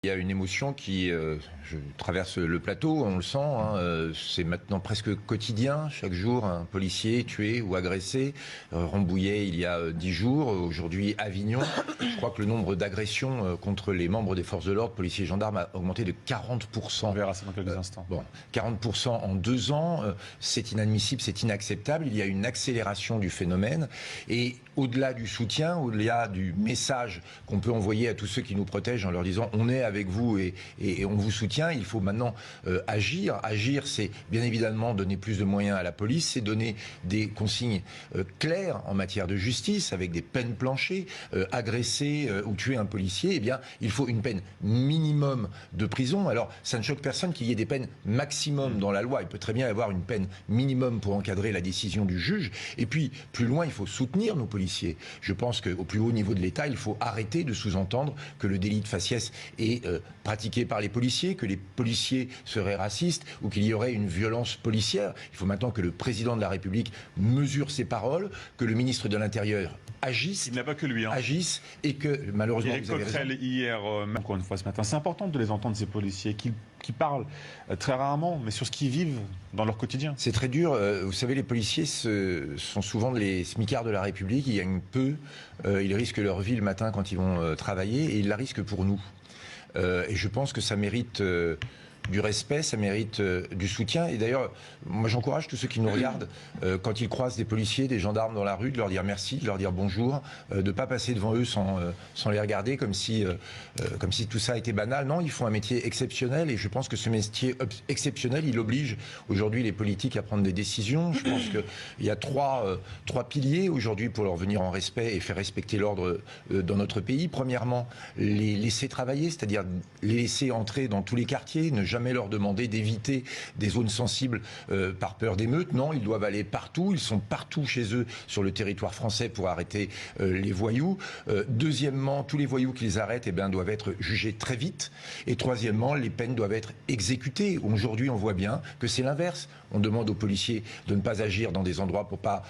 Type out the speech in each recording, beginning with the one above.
Il y a une émotion qui je traverse le plateau, on le sent, hein, c'est maintenant presque quotidien. Chaque jour, un policier tué ou agressé. Rambouillet, il y a 10 jours. Aujourd'hui, Avignon. Je crois que le nombre d'agressions contre les membres des forces de l'ordre, policiers et gendarmes, a augmenté de 40%. On verra ça dans quelques instants. Bon, 40% en 2 ans, c'est inadmissible, c'est inacceptable. Il y a une accélération du phénomène. Et au-delà du soutien, au-delà du message qu'on peut envoyer à tous ceux qui nous protègent en leur disant on est avec vous et on vous soutient, il faut maintenant agir. Agir, c'est bien évidemment donner plus de moyens à la police, c'est donner des consignes claires en matière de justice, avec des peines planchées. Agresser ou tuer un policier, eh bien, il faut une peine minimum de prison. Alors, ça ne choque personne qu'il y ait des peines maximum dans la loi. Il peut très bien y avoir une peine minimum pour encadrer la décision du juge. Et puis, plus loin, il faut soutenir nos policiers. Je pense qu'au plus haut niveau de l'État, il faut arrêter de sous-entendre que le délit de faciès est pratiqué par les policiers, que les policiers seraient racistes ou qu'il y aurait une violence policière. Il faut maintenant que le président de la République mesure ses paroles, que le ministre de l'Intérieur agisse. Il n'a pas que lui. Agisse et que malheureusement Éric vous avez raison. Coquerel, hier, encore une fois ce matin, c'est important de les entendre, ces policiers qui parlent très rarement, mais sur ce qu'ils vivent dans leur quotidien. C'est très dur. Vous savez, les policiers sont souvent les smicards de la République. Ils gagnent peu. Ils risquent leur vie le matin quand ils vont travailler et ils la risquent pour nous. Et je pense que ça mérite du respect, ça mérite du soutien. Et d'ailleurs, moi j'encourage tous ceux qui nous regardent, quand ils croisent des policiers, des gendarmes dans la rue, de leur dire merci, de leur dire bonjour, de ne pas passer devant eux sans les regarder comme si tout ça était banal. Non, ils font un métier exceptionnel et je pense que ce métier exceptionnel, il oblige aujourd'hui les politiques à prendre des décisions. Je pense qu'il y a trois piliers aujourd'hui pour leur venir en respect et faire respecter l'ordre dans notre pays. Premièrement, les laisser travailler, c'est-à-dire les laisser entrer dans tous les quartiers, ne jamais leur demander d'éviter des zones sensibles par peur d'émeutes. Non, ils doivent aller partout. Ils sont partout chez eux sur le territoire français pour arrêter les voyous. Deuxièmement, tous les voyous qu'ils arrêtent doivent être jugés très vite. Et troisièmement, les peines doivent être exécutées. Aujourd'hui, on voit bien que c'est l'inverse. On demande aux policiers de ne pas agir dans des endroits pour pas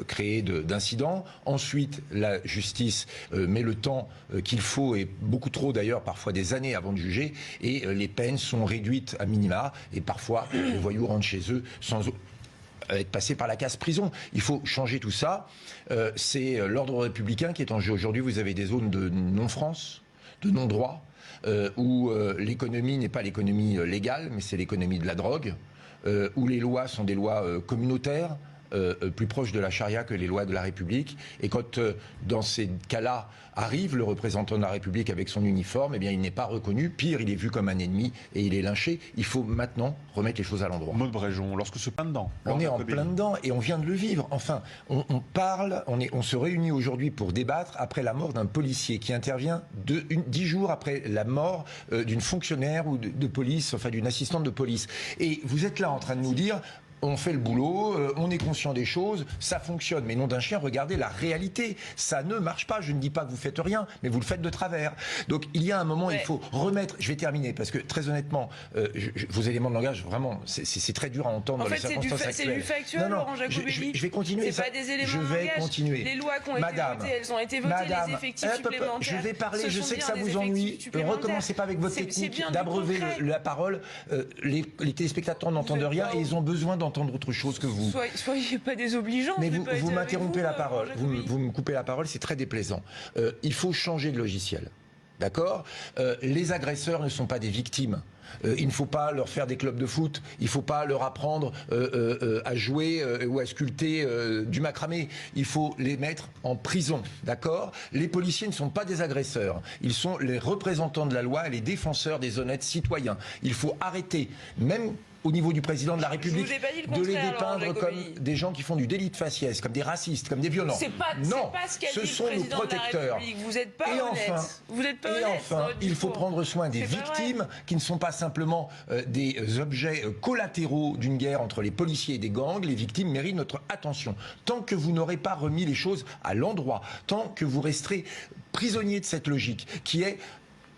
créer d'incidents. Ensuite, la justice met le temps qu'il faut, et beaucoup trop d'ailleurs, parfois des années avant de juger, et les peines sont réduites à minima, et parfois les voyous rentrent chez eux sans être passés par la case prison. Il faut changer tout ça. C'est l'ordre républicain qui est en jeu. Aujourd'hui, vous avez des zones de non-France, de non-droit, où l'économie n'est pas l'économie légale, mais c'est l'économie de la drogue, où les lois sont des lois communautaires, plus proches de la charia que les lois de la République. Et quand, dans ces cas-là, arrive le représentant de la République avec son uniforme, eh bien, il n'est pas reconnu. Pire, il est vu comme un ennemi et il est lynché. Il faut maintenant remettre les choses à l'endroit. Maud Bréjon, lorsque ce plein dedans. On est en plein dedans et on vient de le vivre. Enfin, on parle, on se réunit aujourd'hui pour débattre après la mort d'un policier qui intervient 10 jours après la mort d'une fonctionnaire ou de police, enfin d'une assistante de police. Et vous êtes là en train de nous dire... On fait le boulot, on est conscient des choses, ça fonctionne. Mais nom d'un chien, regardez la réalité. Ça ne marche pas. Je ne dis pas que vous faites rien, mais vous le faites de travers. Donc il y a un moment, il faut remettre... Je vais terminer, parce que très honnêtement, vos éléments de langage, vraiment, c'est très dur à entendre dans les circonstances actuelles. C'est du factuel, Laurent Jacobelli. Je vais continuer. C'est pas des éléments je de vais langage. continuer. Les lois qui ont été votées, elles ont été votées, les effectifs supplémentaires. Je vais parler, je sais que ça vous ennuie. Recommencez pas avec votre technique d'abreuver la parole. Les téléspectateurs n'entendent rien et ils ont besoin d'entendre autre chose que vous. Soyez pas désobligeants. Mais vous m'interrompez la parole. Vous me coupez la parole, c'est très déplaisant. Il faut changer de logiciel. D'accord ? Les agresseurs ne sont pas des victimes. Il ne faut pas leur faire des clubs de foot, il ne faut pas leur apprendre à jouer ou à sculpter du macramé. Il faut les mettre en prison, d'accord ? Les policiers ne sont pas des agresseurs, ils sont les représentants de la loi et les défenseurs des honnêtes citoyens. Il faut arrêter, même au niveau du président de la République, de les dépeindre comme des gens qui font du délit de faciès, comme des racistes, comme des violents. Non, ce sont nos protecteurs. Vous n'êtes pas honnête. Et enfin, il faut prendre soin des victimes qui ne sont pas simplement des objets collatéraux d'une guerre entre les policiers et des gangs. Les victimes méritent notre attention. Tant que vous n'aurez pas remis les choses à l'endroit, tant que vous resterez prisonnier de cette logique qui est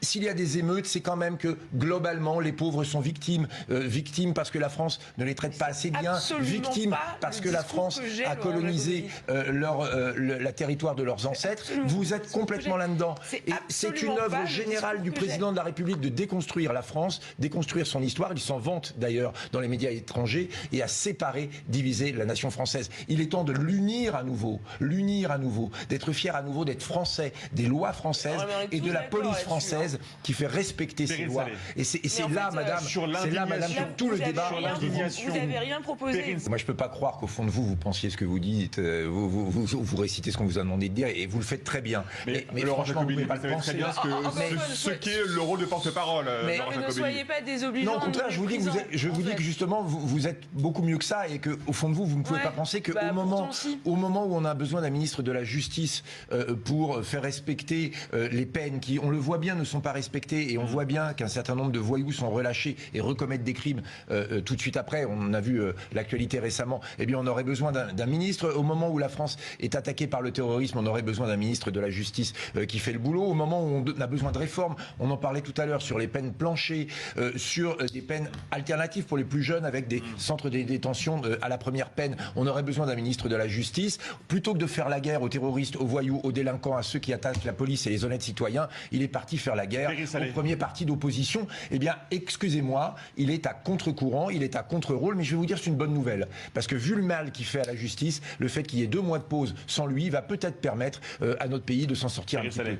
s'il y a des émeutes, c'est quand même que globalement les pauvres sont victimes. Victimes parce que la France ne les traite pas assez bien. Victimes parce que la France a colonisé la territoire de leurs ancêtres. Vous êtes complètement là-dedans. Et c'est une œuvre générale du président de la République de déconstruire la France, déconstruire son histoire. Il s'en vante d'ailleurs dans les médias étrangers et à séparer, diviser la nation française. Il est temps de l'unir à nouveau, d'être fier à nouveau d'être français, des lois françaises et de la police française qui fait respecter ces lois. Et c'est là, madame, sur tout le débat. Vous n'avez rien proposé. Moi, je peux pas croire qu'au fond de vous pensiez ce que vous dites, vous récitez ce qu'on vous a demandé de dire, et vous le faites très bien. Mais Laurent Jacobelli, vous savez très bien ce qu'est le rôle de porte-parole. Mais ne soyez pas désobligeants. Non, au contraire, je vous dis que justement, vous êtes beaucoup mieux que ça, et qu'au fond de vous, vous ne pouvez pas penser qu'au moment où on a besoin d'un ministre de la Justice pour faire respecter les peines qui, on le voit bien, ne sont pas respectées, et on voit bien qu'un certain nombre de voyous sont relâchés et recommettent des crimes tout de suite après. On a vu l'actualité récemment. Eh bien, on aurait besoin d'un ministre. Au moment où la France est attaquée par le terrorisme, on aurait besoin d'un ministre de la Justice qui fait le boulot. Au moment où on a besoin de réformes, on en parlait tout à l'heure sur les peines planchées, sur des peines alternatives pour les plus jeunes avec des centres de détention à la première peine, on aurait besoin d'un ministre de la Justice. Plutôt que de faire la guerre aux terroristes, aux voyous, aux délinquants, à ceux qui attaquent la police et les honnêtes citoyens, il est parti faire la guerre au premier parti d'opposition. Eh bien, excusez-moi, il est à contre-courant, il est à contre-rôle, mais je vais vous dire, c'est une bonne nouvelle. Parce que vu le mal qu'il fait à la justice, le fait qu'il y ait 2 mois de pause sans lui va peut-être permettre à notre pays de s'en sortir un petit peu.